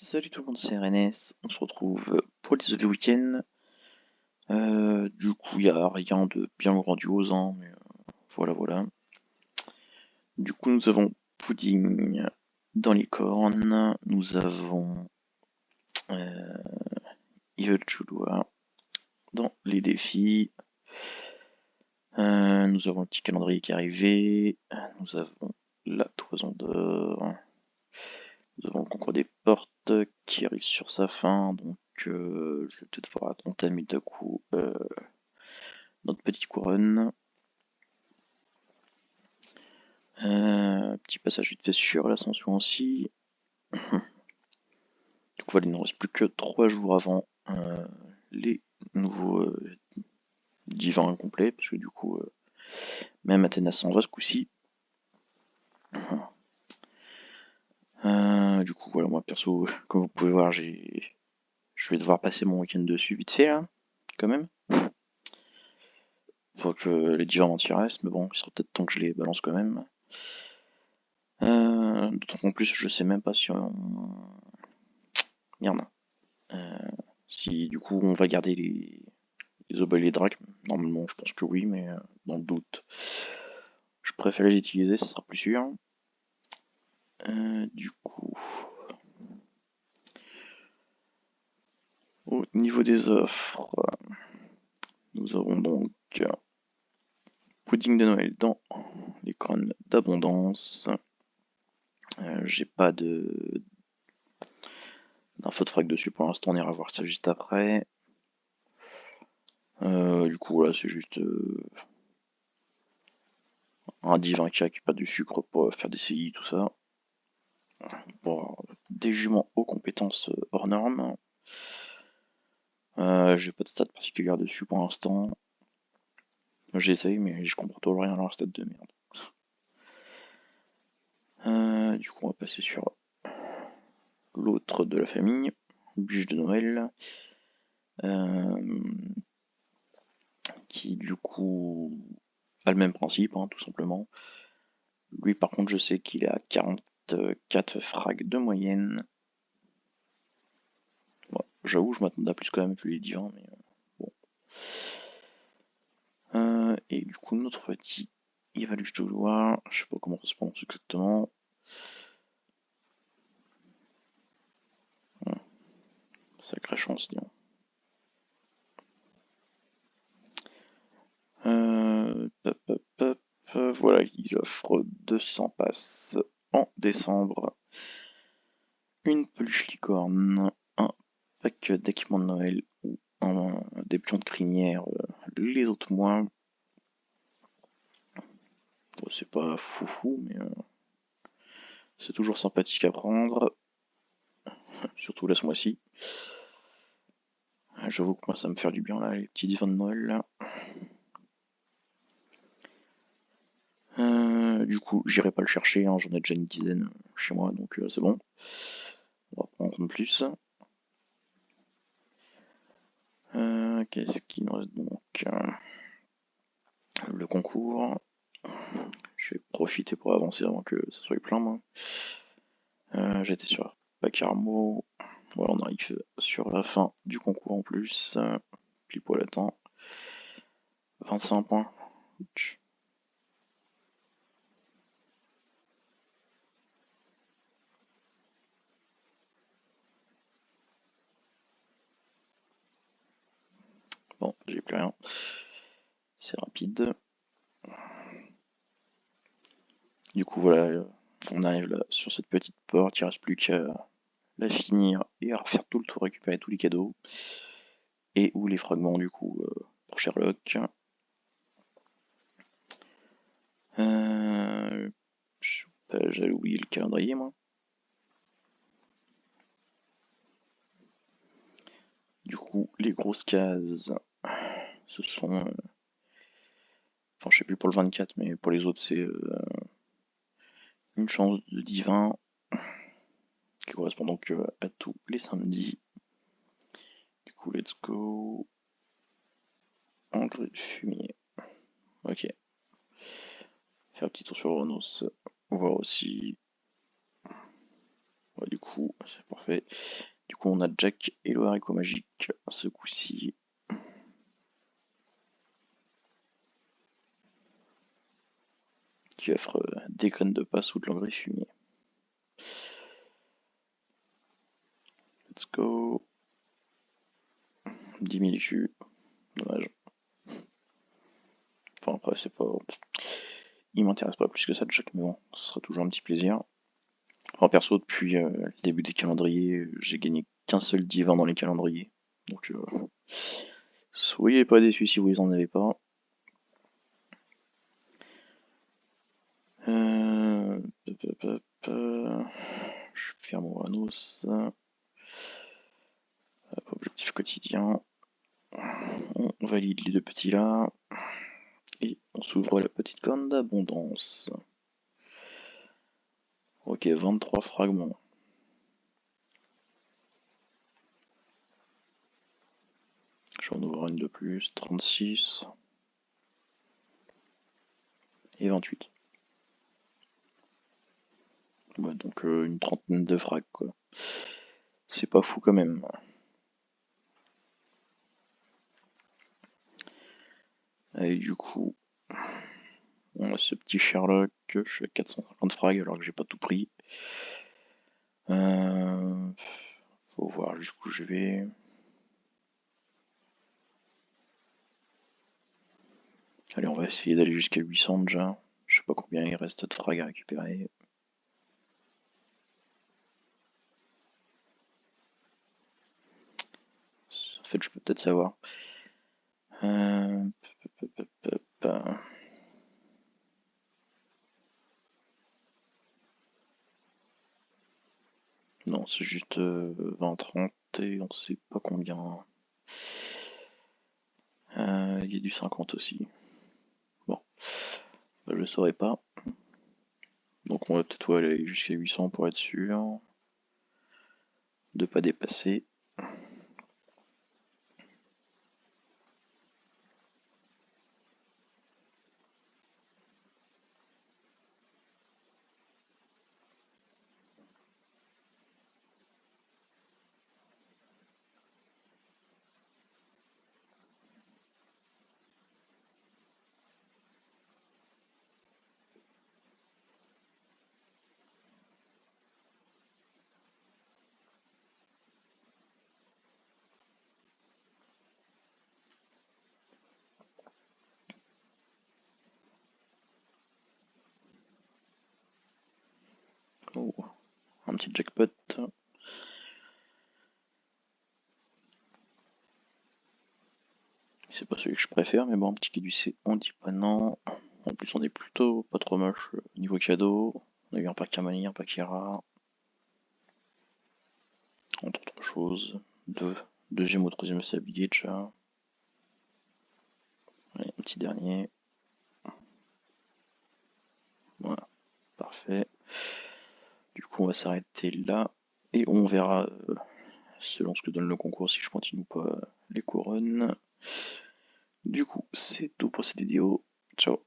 Salut tout le monde, c'est RNS. On se retrouve pour les du week-end. Du coup, il n'y a rien de bien grandiose, hein, mais voilà, voilà. Du coup, nous avons Pudding dans les cornes. Nous avons Evil Chulua dans les défis. Nous avons le petit calendrier qui est arrivé. Nous avons la toison d'or. Nous avons le concours des portes qui arrive sur sa fin, donc je vais peut-être voir entamer d'un coup notre petite couronne. Petit passage vite fait sur l'ascension aussi. Du coup, voilà, il ne reste plus que 3 jours avant les nouveaux divins incomplets, parce que du coup, même Athéna s'en va ce coup-ci. Du coup, voilà, moi perso, comme vous pouvez voir, je vais devoir passer mon week-end dessus vite fait là, quand même. Faut que les divins m'intéressent, mais bon, il sera peut-être temps que je les balance quand même. D'autant qu'en plus, je sais même pas si on... Merde. Si du coup on va garder les obels et les dracs, normalement je pense que oui, mais dans le doute, je préfère les utiliser, ça sera plus sûr. Du coup, au niveau des offres, nous avons donc pudding de Noël dans les cornes d'abondance. J'ai pas d'info de frag dessus pour l'instant, on ira voir ça juste après. Du coup, voilà, c'est juste un divin qui a pas de sucre pour faire des CI, tout ça. Pour des juments aux compétences hors normes. J'ai pas de stats particulières dessus pour l'instant. J'essaye, mais je comprends toujours rien à leur stats de merde. Du coup, on va passer sur l'autre de la famille, Bûche de Noël, qui du coup a le même principe, hein, tout simplement. Lui, par contre, je sais qu'il est à 44 frags de moyenne. Bon, j'avoue, je m'attendais à plus quand même vu les divins, mais bon. Et du coup, notre petit Ivaluche de Loire, je sais pas comment ça se prononce exactement. Sacrée chance, disons. Voilà, il offre 200 passes en décembre, une peluche licorne, un pack d'équipements de Noël ou des pions de crinière, les autres mois. Bon, c'est pas foufou, mais c'est toujours sympathique à prendre, surtout là ce mois-ci. J'avoue que moi ça me fait du bien là, les petits divins de Noël là. Du coup, j'irai pas le chercher, hein, j'en ai déjà une dizaine chez moi, donc c'est bon. On va pas en prendre plus. Qu'est-ce qu'il nous reste donc? Le concours. Je vais profiter pour avancer avant que ça soit plein, moi. J'étais sur Pacarmo. Voilà, on arrive sur la fin du concours en plus. Pile poil à temps. 25 points. Bon, j'ai plus rien. C'est rapide. Du coup, voilà, on arrive là sur cette petite porte. Il ne reste plus qu'à la finir et à refaire tout le tour, récupérer tous les cadeaux. Et ou les fragments, du coup, pour Sherlock. J'allais oublier le calendrier, moi. Du coup, les grosses cases, ce sont... Enfin, je sais plus pour le 24, mais pour les autres, c'est une chance de divin, qui correspond donc à tous les samedis. Du coup, let's go. Engrais de fumier. Ok. Faire un petit tour sur Ronos. Voir aussi. Ouais, du coup, c'est parfait. Du coup, on a Jack et le haricot magique ce coup-ci. Qui offre des graines de passe ou de l'engrais fumier. Let's go. 10 000 écus. Dommage. Enfin, après, c'est pas. Il m'intéresse pas plus que ça, Jack, mais bon, ce sera toujours un petit plaisir. Enfin, perso, depuis le début des calendriers, j'ai gagné qu'un seul divin dans les calendriers. Donc, soyez pas déçus si vous en avez pas. Je vais faire mon Ranos. Objectif quotidien. On valide les deux petits là. Et on s'ouvre la petite corne d'abondance. Ok, 23 fragments. Je vais en ouvrir une de plus. 36. Et 28. Ouais, donc une trentaine de frags, quoi. C'est pas fou quand même. Et du coup, on a ce petit Sherlock. Je suis à 450 frags alors que j'ai pas tout pris. Faut voir jusqu'où je vais. Allez, on va essayer d'aller jusqu'à 800 déjà. Je sais pas combien il reste de frags à récupérer. En fait, je peux peut-être savoir. Non, c'est juste 20-30 et on sait pas combien. Il y a du 50 aussi. Bon, bah, je saurais pas. Donc on va peut-être aller jusqu'à 800 pour être sûr de pas dépasser. Oh, un petit jackpot. C'est pas celui que je préfère, mais bon, un petit caducé, on dit pas non. En plus, on est plutôt pas trop moche niveau cadeau. On a eu un pack Harmonie, un pack Ira. Entre autres choses. Deuxième ou troisième sablier déjà. Allez, un petit dernier. Voilà, parfait. Du coup, on va s'arrêter là. Et on verra, selon ce que donne le concours, si je continue ou pas les couronnes. Du coup, c'est tout pour cette vidéo. Ciao.